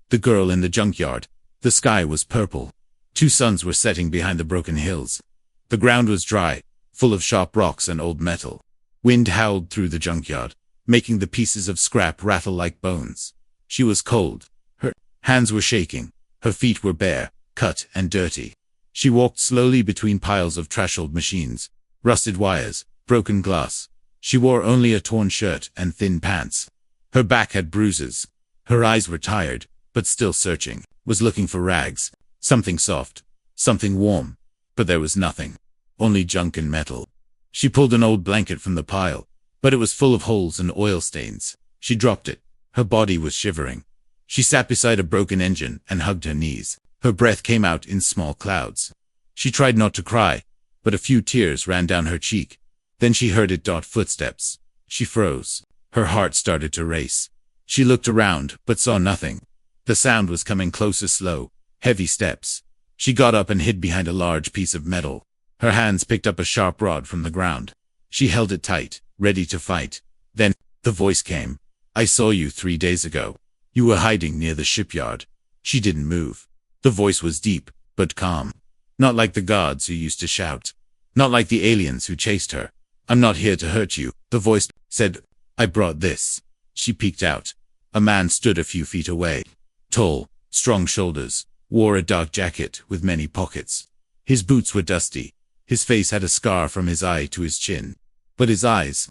The girl in the junkyard. The sky was purple. 2 suns were setting behind the broken hills. The ground was dry, full of sharp rocks and old metal. Wind howled through the junkyard, making the pieces of scrap rattle like bones. She was cold. Her hands were shaking. Her feet were bare, cut and dirty. She walked slowly between piles of trash-old machines, rusted wires, broken glass. She wore only a torn shirt and thin pants. Her back had bruises. Her eyes were tired, but still searching, was looking for rags, something soft, something warm. But there was nothing. Only junk and metal. She pulled an old blanket from the pile, but it was full of holes and oil stains. She dropped it. Her body was shivering. She sat beside a broken engine and hugged her knees. Her breath came out in small clouds. She tried not to cry, but a few tears ran down her cheek. Then she heard it dot footsteps. She froze. Her heart started to race. She looked around, but saw nothing. The sound was coming closer, slow, heavy steps. She got up and hid behind a large piece of metal. Her hands picked up a sharp rod from the ground. She held it tight, ready to fight. Then, the voice came. I saw you 3 days ago. You were hiding near the shipyard. She didn't move. The voice was deep, but calm. Not like the gods who used to shout. Not like the aliens who chased her. I'm not here to hurt you, the voice said. I brought this. She peeked out. A man stood a few feet away. Tall, strong shoulders, wore a dark jacket with many pockets. His boots were dusty. His face had a scar from his eye to his chin. But his eyes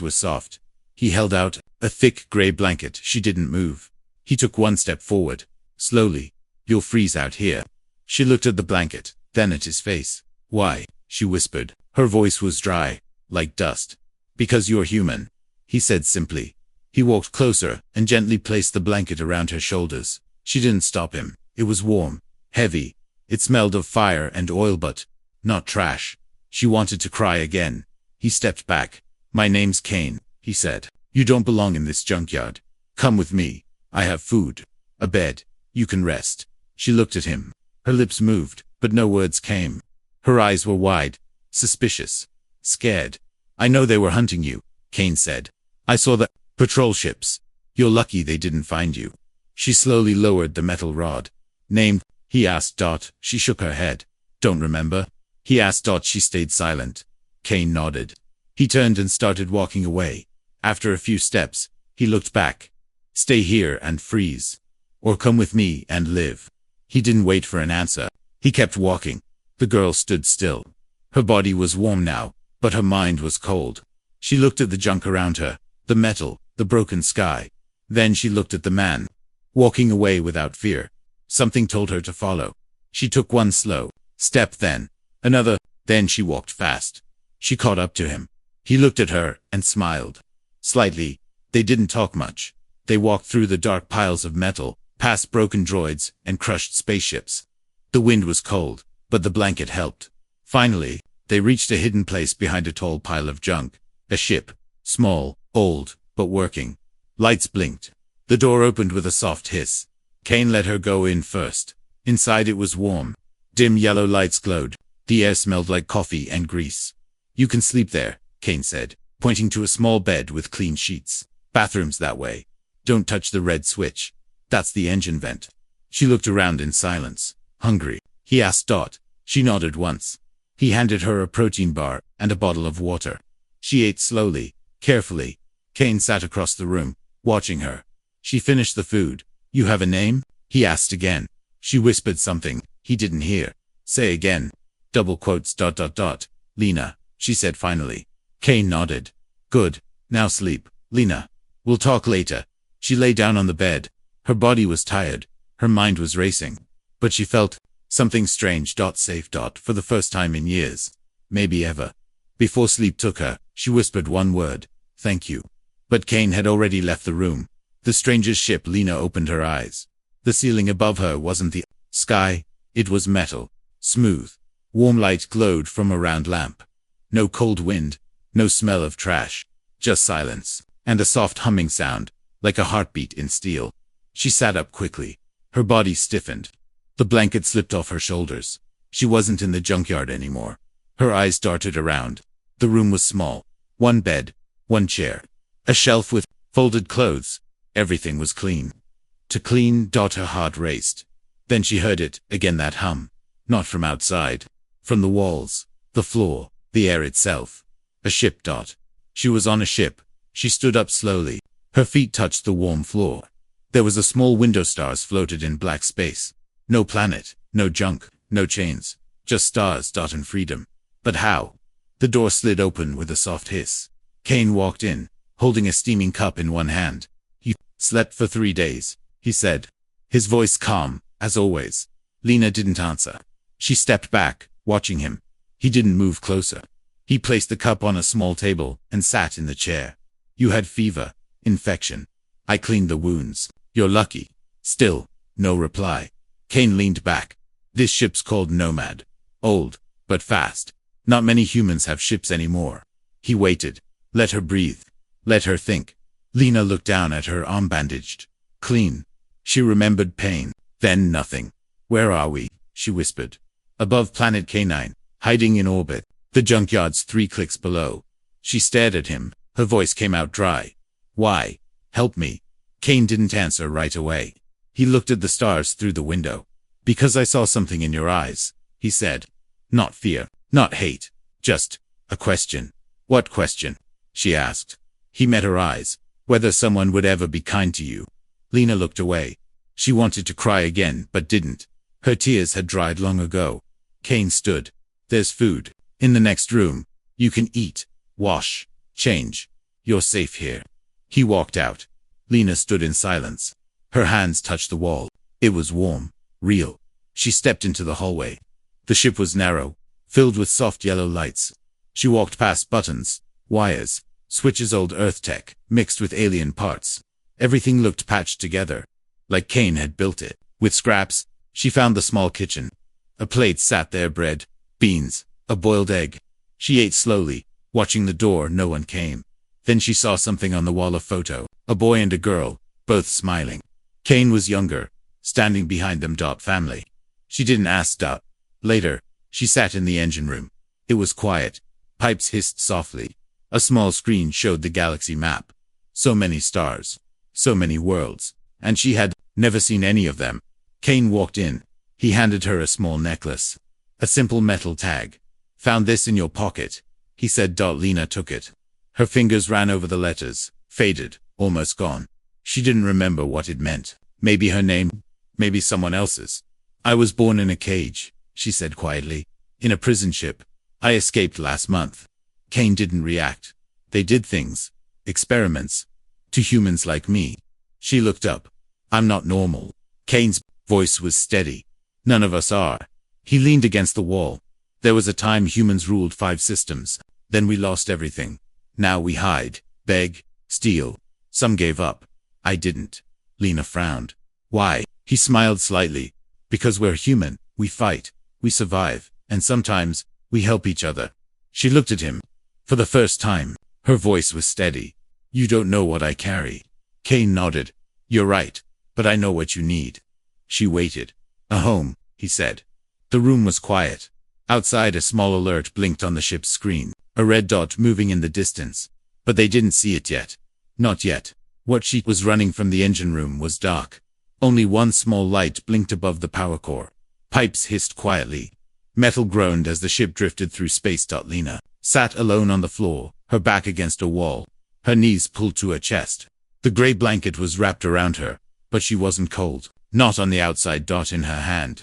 were soft. He held out a thick gray blanket. She didn't move. He took 1 step forward. Slowly. You'll freeze out here. She looked at the blanket, then at his face. Why? She whispered. Her voice was dry, like dust. Because you're human, he said simply. He walked closer and gently placed the blanket around her shoulders. She didn't stop him. It was warm, heavy. It smelled of fire and oil, but not trash. She wanted to cry again. He stepped back. My name's Kane, he said. You don't belong in this junkyard. Come with me. I have food. A bed. You can rest. She looked at him. Her lips moved, but no words came. Her eyes were wide, suspicious, scared. I know they were hunting you, Kane said. I saw the patrol ships. You're lucky they didn't find you. She slowly lowered the metal rod. Named, he asked. She shook her head. Don't remember? He asked. She stayed silent. Kane nodded. He turned and started walking away. After a few steps, he looked back. Stay here and freeze. Or come with me and live. He didn't wait for an answer. He kept walking. The girl stood still. Her body was warm now, but her mind was cold. She looked at the junk around her, the metal, the broken sky. Then she looked at the man, walking away without fear. Something told her to follow. She took 1 slow step, then another, then she walked fast. She caught up to him. He looked at her and smiled. Slightly. They didn't talk much. They walked through the dark piles of metal, past broken droids and crushed spaceships. The wind was cold, but the blanket helped. Finally, they reached a hidden place behind a tall pile of junk. A ship. Small, old, but working. Lights blinked. The door opened with a soft hiss. Kane let her go in first. Inside it was warm. Dim yellow lights glowed. The air smelled like coffee and grease. You can sleep there, Kane said, pointing to a small bed with clean sheets. Bathrooms that way. Don't touch the red switch. That's the engine vent. She looked around in silence. Hungry? He asked. She nodded once. He handed her a protein bar and a bottle of water. She ate slowly, carefully. Kane sat across the room, watching her. She finished the food. You have a name? He asked again. She whispered something he didn't hear. Say again. Double quotes. Lena, she said finally. Kane nodded. Good. Now sleep, Lena. We'll talk later. She lay down on the bed. Her body was tired. Her mind was racing. But she felt something strange. Safe. For the first time in years. Maybe ever. Before sleep took her, she whispered 1 word. Thank you. But Kane had already left the room. The stranger's ship. Lena opened her eyes. The ceiling above her wasn't the sky. It was metal. Smooth. Warm light glowed from a round lamp. No cold wind. No smell of trash. Just silence. And a soft humming sound, like a heartbeat in steel. She sat up quickly. Her body stiffened. The blanket slipped off her shoulders. She wasn't in the junkyard anymore. Her eyes darted around. The room was small. 1 bed, 1 chair. A shelf with folded clothes. Everything was clean. To clean. Her heart raced. Then she heard it, again, that hum. Not from outside. From the walls, the floor, the air itself. A ship. She was on a ship. She stood up slowly. Her feet touched the warm floor. There was a small window. Stars floated in black space. No planet, no junk, no chains. Just stars. And freedom. But how? The door slid open with a soft hiss. Kane walked in, holding a steaming cup in one hand. "You slept for 3 days," he said. His voice calm, as always. Lena didn't answer. She stepped back, watching him. He didn't move closer. He placed the cup on a small table and sat in the chair. "You had fever, infection. I cleaned the wounds. You're lucky." Still, no reply. Kane leaned back. "This ship's called Nomad. Old, but fast. Not many humans have ships anymore." He waited. Let her breathe. Let her think. Lena looked down at her arm, bandaged. Clean. She remembered pain. Then nothing. "Where are we?" she whispered. "Above planet K9, hiding in orbit. The junkyard's 3 clicks below." She stared at him. Her voice came out dry. "Why? Help me." Kane didn't answer right away. He looked at the stars through the window. "Because I saw something in your eyes," he said. "Not fear, not hate. Just a question." "What question?" she asked. He met her eyes. "Whether someone would ever be kind to you." Lena looked away. She wanted to cry again, but didn't. Her tears had dried long ago. Kane stood. "There's food. In the next room. You can eat, wash, change. You're safe here." He walked out. Lena stood in silence. Her hands touched the wall. It was warm, real. She stepped into the hallway. The ship was narrow, filled with soft yellow lights. She walked past buttons, wires, switches, old Earth tech, mixed with alien parts. Everything looked patched together, like Kane had built it. With scraps, she found the small kitchen. A plate sat there, bread, beans, a boiled egg. She ate slowly, watching the door. No one came. Then she saw something on the wall, a photo, a boy and a girl, both smiling. Kane was younger, standing behind them. Family. She didn't ask. Later, she sat in the engine room. It was quiet. Pipes hissed softly. A small screen showed the galaxy map. So many stars. So many worlds. And she had never seen any of them. Kane walked in. He handed her a small necklace. A simple metal tag. "Found this in your pocket," he said. Lena took it. Her fingers ran over the letters. Faded. Almost gone. She didn't remember what it meant. Maybe her name. Maybe someone else's. "I was born in a cage," she said quietly. "In a prison ship. I escaped last month." Kane didn't react. "They did things. Experiments. To humans like me." She looked up. "I'm not normal." Kane's voice was steady. "None of us are." He leaned against the wall. "There was a time humans ruled 5 systems. Then we lost everything. Now we hide, beg, steal. Some gave up. I didn't." Lena frowned. "Why?" He smiled slightly. "Because we're human. We fight. We survive. And sometimes, we help each other." She looked at him. For the first time, her voice was steady. "You don't know what I carry." Kane nodded. "You're right. But I know what you need." She waited. "A home," he said. The room was quiet. Outside, a small alert blinked on the ship's screen. A red dot moving in the distance. But they didn't see it yet. Not yet. What she was running from the engine room was dark. Only one small light blinked above the power core. Pipes hissed quietly. Metal groaned as the ship drifted through space. Lena sat alone on the floor, her back against a wall, her knees pulled to her chest. The gray blanket was wrapped around her, but she wasn't cold. Not on the outside. In her hand,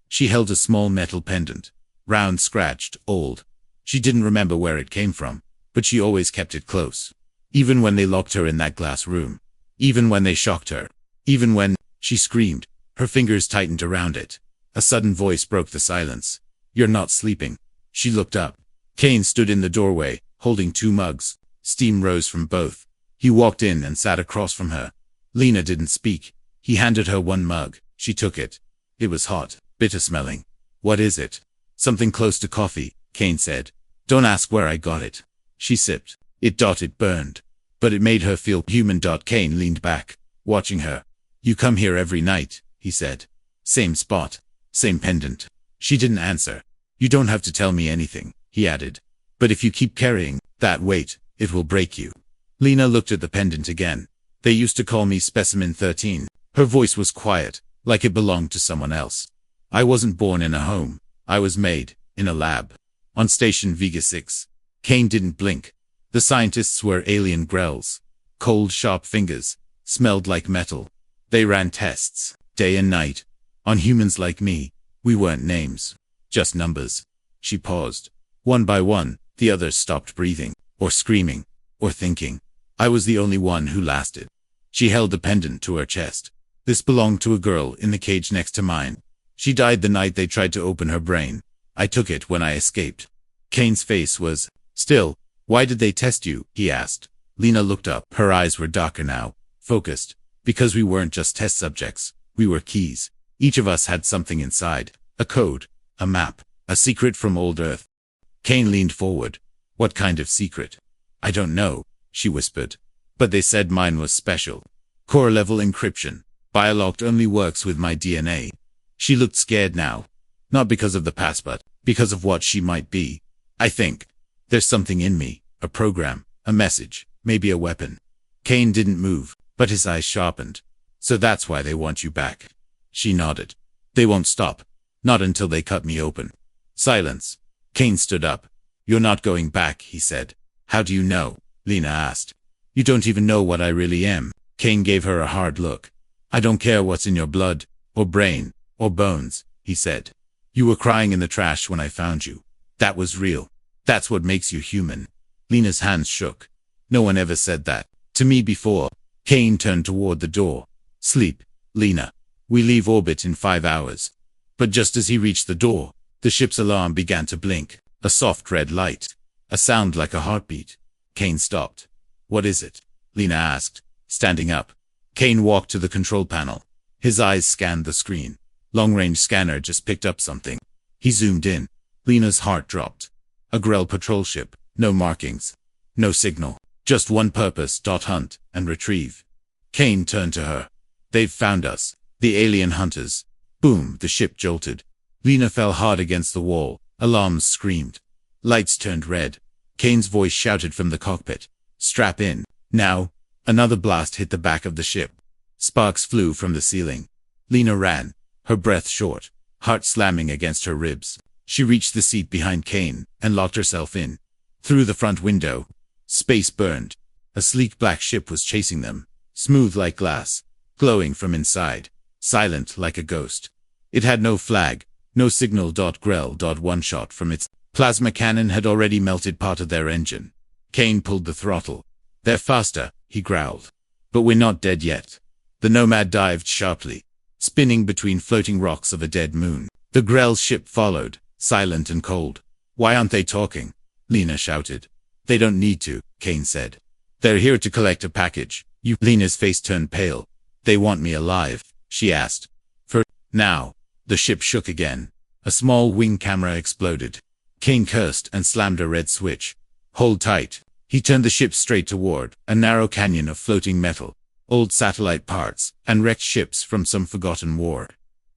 she held a small metal pendant. Round, scratched, old. She didn't remember where it came from, but she always kept it close. Even when they locked her in that glass room. Even when they shocked her. Even when she screamed. Her fingers tightened around it. A sudden voice broke the silence. "You're not sleeping." She looked up. Kane stood in the doorway, holding 2 mugs. Steam rose from both. He walked in and sat across from her. Lena didn't speak. He handed her 1 mug. She took it. It was hot, bitter-smelling. "What is it?" "Something close to coffee," Kane said. "Don't ask where I got it." She sipped. It burned. But it made her feel human. Kane leaned back, watching her. "You come here every night," he said. "Same spot. Same pendant." She didn't answer. "You don't have to tell me anything," he added. "But if you keep carrying that weight, it will break you." Lena looked at the pendant again. They used to call me Specimen 13. Her voice was quiet, like it belonged to someone else. I wasn't born in a home. I was made, in a lab. On Station Vega 6. Kane didn't blink. The scientists were alien grells. Cold, sharp fingers. Smelled like metal. They ran tests, day and night. On humans like me. We weren't names. Just numbers. She paused. One by one, the others stopped breathing, or screaming, or thinking. I was the only one who lasted. She held the pendant to her chest. This belonged to a girl in the cage next to mine. She died the night they tried to open her brain. I took it when I escaped. Kane's face was still. Why did they test you? He asked. Lena looked up. Her eyes were darker now, focused. Because we weren't just test subjects. We were keys. Each of us had something inside. A code. A map. A secret from old Earth. Kane leaned forward. What kind of secret? I don't know, she whispered. But they said mine was special. Core-level encryption. Biolocked only works with my DNA. She looked scared now. Not because of the past, but because of what she might be. I think. There's something in me. A program. A message. Maybe a weapon. Kane didn't move, but his eyes sharpened. So that's why they want you back. She nodded. They won't stop. Not until they cut me open. Silence. Kane stood up. You're not going back, he said. How do you know? Lena asked. You don't even know what I really am. Kane gave her a hard look. I don't care what's in your blood, or brain, or bones, he said. You were crying in the trash when I found you. That was real. That's what makes you human. Lena's hands shook. No one ever said that to me before. Kane turned toward the door. Sleep, Lena. We leave orbit in 5 hours. But just as he reached the door, the ship's alarm began to blink. A soft red light. A sound like a heartbeat. Kane stopped. What is it? Lena asked, standing up. Kane walked to the control panel. His eyes scanned the screen. Long-range scanner just picked up something. He zoomed in. Lena's heart dropped. A Grell patrol ship. No markings. No signal. Just one purpose. Hunt and retrieve. Kane turned to her. They've found us. The alien hunters. Boom, the ship jolted. Lena fell hard against the wall. Alarms screamed. Lights turned red. Kane's voice shouted from the cockpit. Strap in. Now. Another blast hit the back of the ship. Sparks flew from the ceiling. Lena ran. Her breath short. Heart slamming against her ribs. She reached the seat behind Kane and locked herself in. Through the front window. Space burned. A sleek black ship was chasing them. Smooth like glass. Glowing from inside. Silent like a ghost. It had no flag. No signal. Grell. One shot from its plasma cannon had already melted part of their engine. Kane pulled the throttle. They're faster, he growled. But we're not dead yet. The Nomad dived sharply, spinning between floating rocks of a dead moon. The Grell ship followed, silent and cold. Why aren't they talking? Lena shouted. They don't need to, Kane said. They're here to collect a package. Lena's face turned pale. They want me alive, she asked. For now. The ship shook again. A small wing camera exploded. Kane cursed and slammed a red switch. Hold tight. He turned the ship straight toward a narrow canyon of floating metal, old satellite parts, and wrecked ships from some forgotten war.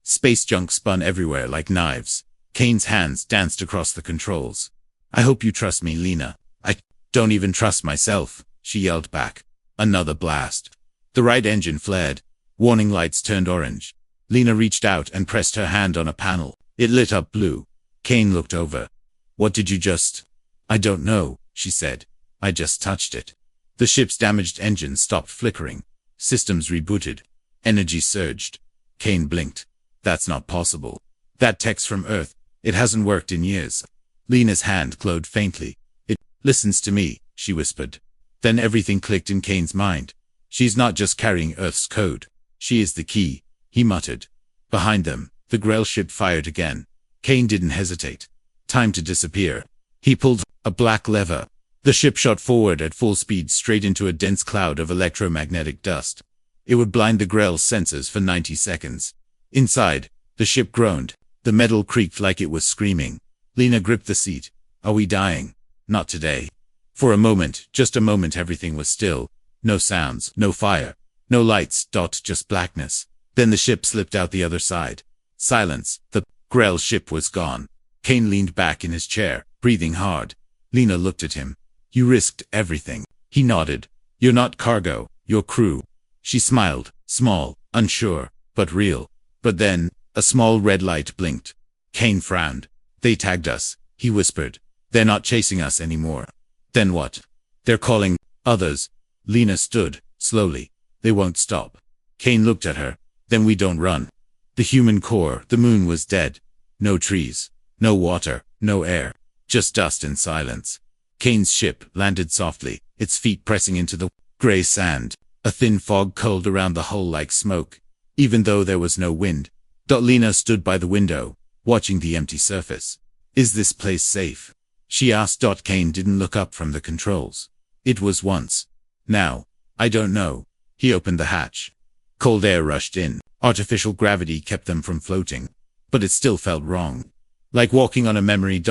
Space junk spun everywhere like knives. Kane's hands danced across the controls. I hope you trust me, Lena. I don't even trust myself, she yelled back. Another blast. The right engine flared. Warning lights turned orange. Lena reached out and pressed her hand on a panel. It lit up blue. Kane looked over. What did you just? I don't know, she said. I just touched it. The ship's damaged engine stopped flickering. Systems rebooted. Energy surged. Kane blinked. That's not possible. That tech's from Earth. It hasn't worked in years. Lena's hand glowed faintly. It listens to me, she whispered. Then everything clicked in Kane's mind. She's not just carrying Earth's code. She is the key. He muttered. Behind them, the Grell ship fired again. Kane didn't hesitate. Time to disappear. He pulled a black lever. The ship shot forward at full speed straight into a dense cloud of electromagnetic dust. It would blind the Grell's sensors for 90 seconds. Inside, the ship groaned. The metal creaked like it was screaming. Lena gripped the seat. Are we dying? Not today. For a moment, just a moment, everything was still. No sounds, no fire, no lights. Just blackness. Then the ship slipped out the other side. Silence. The Grell ship was gone. Kane leaned back in his chair, breathing hard. Lena looked at him. You risked everything. He nodded. You're not cargo. You're crew. She smiled, small, unsure, but real. But then, a small red light blinked. Kane frowned. They tagged us, he whispered. They're not chasing us anymore. Then what? They're calling others. Lena stood, slowly. They won't stop. Kane looked at her. Then we don't run. The human core, the moon was dead. No trees, no water, no air. Just dust and silence. Kane's ship landed softly, its feet pressing into the gray sand. A thin fog curled around the hull like smoke. Even though there was no wind, Lena stood by the window, watching the empty surface. Is this place safe? She asked. Kane didn't look up from the controls. It was once. Now, I don't know. He opened the hatch. Cold air rushed in. Artificial gravity kept them from floating. But it still felt wrong. Like walking on a memory.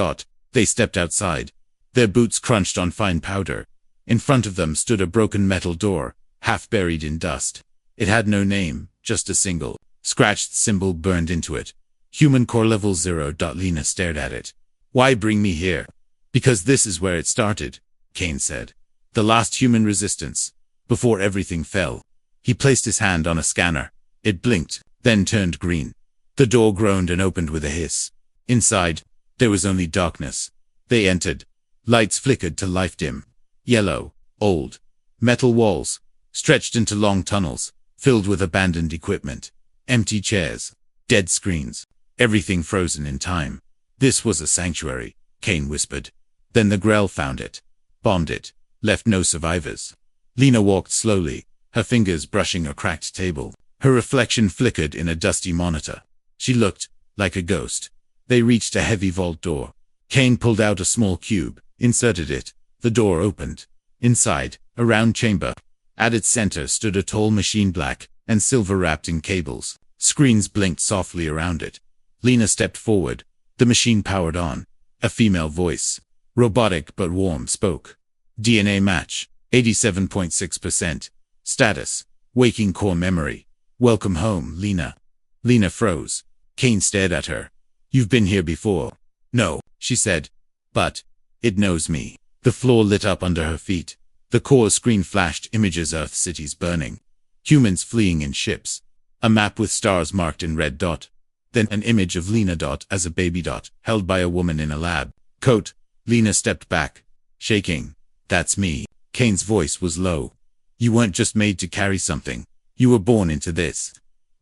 They stepped outside. Their boots crunched on fine powder. In front of them stood a broken metal door, half buried in dust. It had no name, just a single, scratched symbol burned into it. Human core level 0. Lena stared at it. Why bring me here? Because this is where it started, Kane said. The last human resistance. Before everything fell. He placed his hand on a scanner. It blinked, then turned green. The door groaned and opened with a hiss. Inside, there was only darkness. They entered. Lights flickered to life dim. Yellow, old. Metal walls, stretched into long tunnels, filled with abandoned equipment. Empty chairs. Dead screens. Everything frozen in time. This was a sanctuary, Kane whispered. Then the Grell found it. Bombed it. Left no survivors. Lena walked slowly, her fingers brushing a cracked table. Her reflection flickered in a dusty monitor. She looked like a ghost. They reached a heavy vault door. Kane pulled out a small cube, inserted it. The door opened. Inside, a round chamber. At its center stood a tall machine, black and silver wrapped in cables. Screens blinked softly around it. Lena stepped forward. The machine powered on. A female voice, robotic but warm, spoke. DNA match, 87.6%. Status, waking core memory. Welcome home, Lena. Lena froze. Kane stared at her. You've been here before. No, she said. But it knows me. The floor lit up under her feet. The core screen flashed images, Earth cities burning. Humans fleeing in ships. A map with stars marked in red. Then an image of Lena. As a baby. Held by a woman in a lab coat. Lena stepped back, shaking. That's me. Kane's voice was low. You weren't just made to carry something. You were born into this.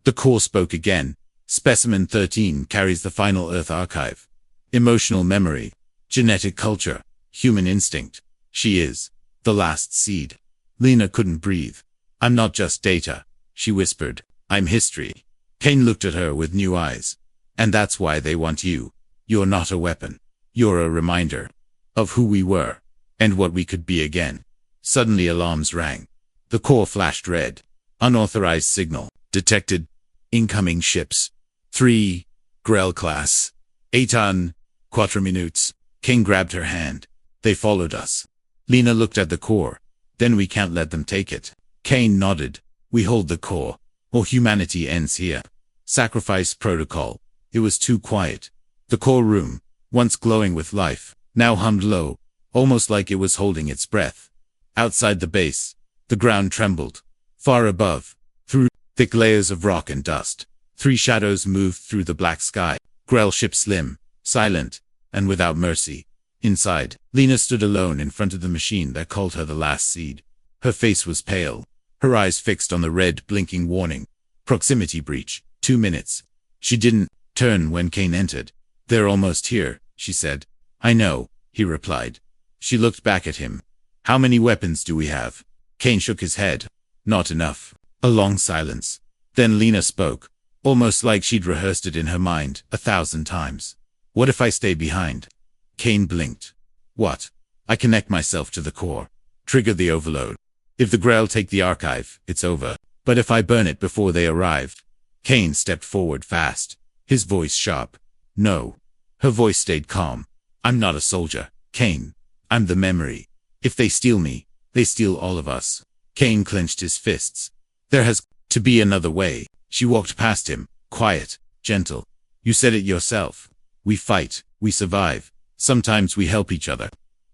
The core spoke again. Specimen 13 carries the final Earth archive. Emotional memory. Genetic culture. Human instinct. She is the last seed. Lena couldn't breathe. I'm not just data, she whispered. I'm history. Kane looked at her with new eyes. And that's why they want you. You're not a weapon. You're a reminder of who we were and what we could be again. Suddenly alarms rang. The core flashed red. Unauthorized signal detected. Incoming ships. 3. Grell class. 8 on. 4 minutes. King grabbed her hand. They followed us. Lena looked at the core. Then we can't let them take it. Kane nodded. We hold the core, or humanity ends here. Sacrifice protocol. It was too quiet. The core room, once glowing with life, now hummed low, almost like it was holding its breath. Outside the base, the ground trembled. Far above, through thick layers of rock and dust, 3 shadows moved through the black sky. Grell ship slim, silent, and without mercy. Inside, Lena stood alone in front of the machine that called her the last seed. Her face was pale, her eyes fixed on the red blinking warning. Proximity breach, 2 minutes. She didn't turn when Kane entered. They're almost here, she said. I know, he replied. She looked back at him. How many weapons do we have? Kane shook his head. Not enough. A long silence. Then Lena spoke, almost like she'd rehearsed it in her mind 1,000 times. What if I stay behind? Kane blinked. What? I connect myself to the core. Trigger the overload. If the Grell take the archive, it's over. But if I burn it before they arrive? Kane stepped forward fast, his voice sharp. No. Her voice stayed calm. I'm not a soldier, Kane. I'm the memory. If they steal me, they steal all of us. Kane clenched his fists. There has to be another way. She walked past him, quiet, gentle. You said it yourself. We fight, we survive. Sometimes we help each other.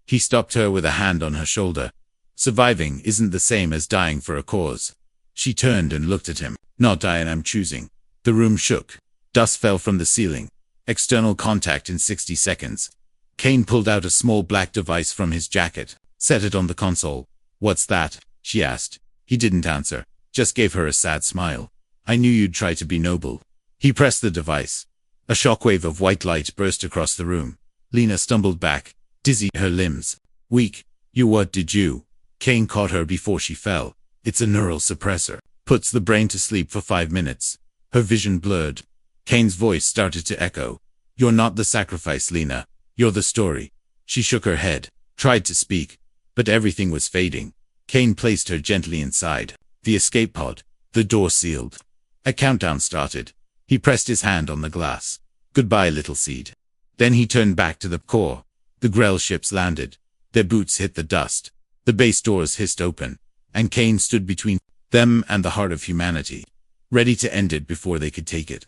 He stopped her with a hand on her shoulder. Surviving isn't the same as dying for a cause. She turned and looked at him. Not Diane, I'm choosing. The room shook. Dust fell from the ceiling. External contact in 60 seconds. Kane pulled out a small black device from his jacket, set it on the console. What's that? She asked. He didn't answer, just gave her a sad smile. I knew you'd try to be noble. He pressed the device. A shockwave of white light burst across the room. Lena stumbled back, dizzy, her limbs weak. What did you? Kane caught her before she fell. It's a neural suppressor. Puts the brain to sleep for 5 minutes. Her vision blurred. Kane's voice started to echo. You're not the sacrifice, Lena. You're the story. She shook her head, tried to speak, but everything was fading. Kane placed her gently inside the escape pod. The door sealed. A countdown started. He pressed his hand on the glass. Goodbye, little seed. Then he turned back to the core. The Grell ships landed. Their boots hit the dust. The base doors hissed open, and Kane stood between them and the heart of humanity, ready to end it before they could take it.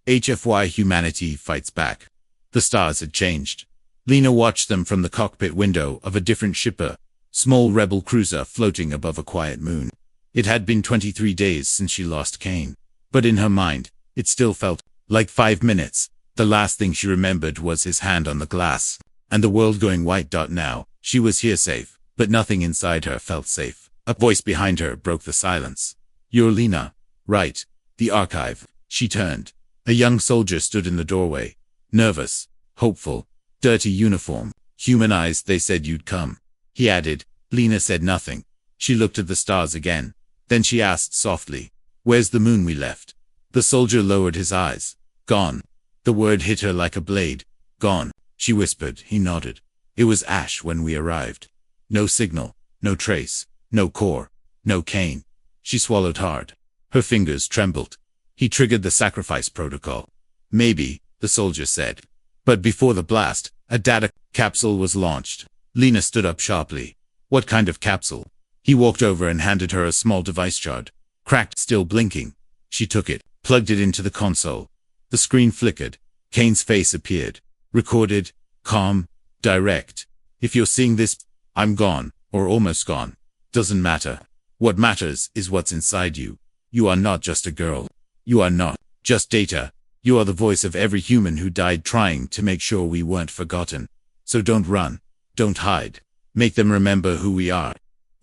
HFY Humanity Fights Back. The stars had changed. Lena watched them from the cockpit window of a different shipper, small rebel cruiser floating above a quiet moon. It had been 23 days since she lost Kane, but in her mind, it still felt like 5 minutes. The last thing she remembered was his hand on the glass, and the world going white. Now, she was here safe, but nothing inside her felt safe. A voice behind her broke the silence. You're Lena, right? The archive. She turned. A young soldier stood in the doorway, nervous, hopeful, dirty uniform. Human eyes, they said you'd come. He added. Lena said nothing. She looked at the stars again. Then she asked softly, where's the moon we left? The soldier lowered his eyes. Gone. The word hit her like a blade. Gone, she whispered. He nodded. It was ash when we arrived. No signal, no trace, no core, no Kane. She swallowed hard. Her fingers trembled. He triggered the sacrifice protocol. Maybe, the soldier said. But before the blast, a data capsule was launched. Lena stood up sharply. What kind of capsule? He walked over and handed her a small device shard. Cracked, still blinking. She took it, plugged it into the console. The screen flickered. Kane's face appeared. Recorded, calm, direct. If you're seeing this, I'm gone, or almost gone. Doesn't matter. What matters is what's inside you. You are not just a girl. You are not just data. You are the voice of every human who died trying to make sure we weren't forgotten. So don't run. Don't hide. Make them remember who we are.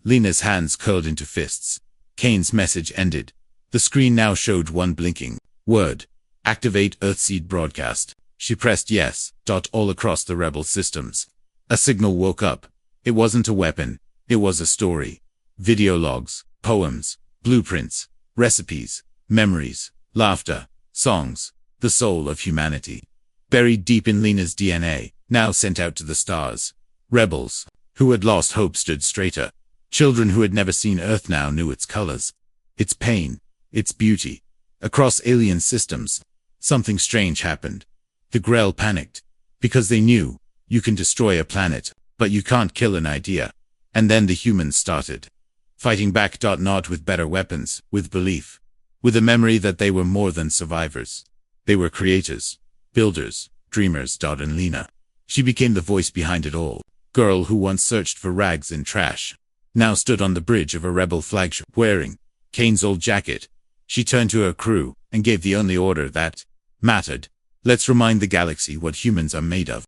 Lena's hands curled into fists. Kane's message ended. The screen now showed one blinking word. Activate Earthseed broadcast. She pressed yes. All across the rebel systems. A signal woke up. It wasn't a weapon. It was a story. Video logs, poems, blueprints, recipes, memories, laughter, songs, the soul of humanity. Buried deep in Lena's DNA, now sent out to the stars. Rebels who had lost hope stood straighter. Children who had never seen Earth now knew its colors, its pain, its beauty. Across alien systems, something strange happened. The Grell panicked, because they knew, you can destroy a planet, but you can't kill an idea. And then the humans started. Fighting back. Not with better weapons, with belief. With a memory that they were more than survivors. They were creators, builders, dreamers. And Lena. She became the voice behind it all. Girl who once searched for rags in trash, now stood on the bridge of a rebel flagship wearing Kane's old jacket. She turned to her crew and gave the only order that mattered. Let's remind the galaxy what humans are made of.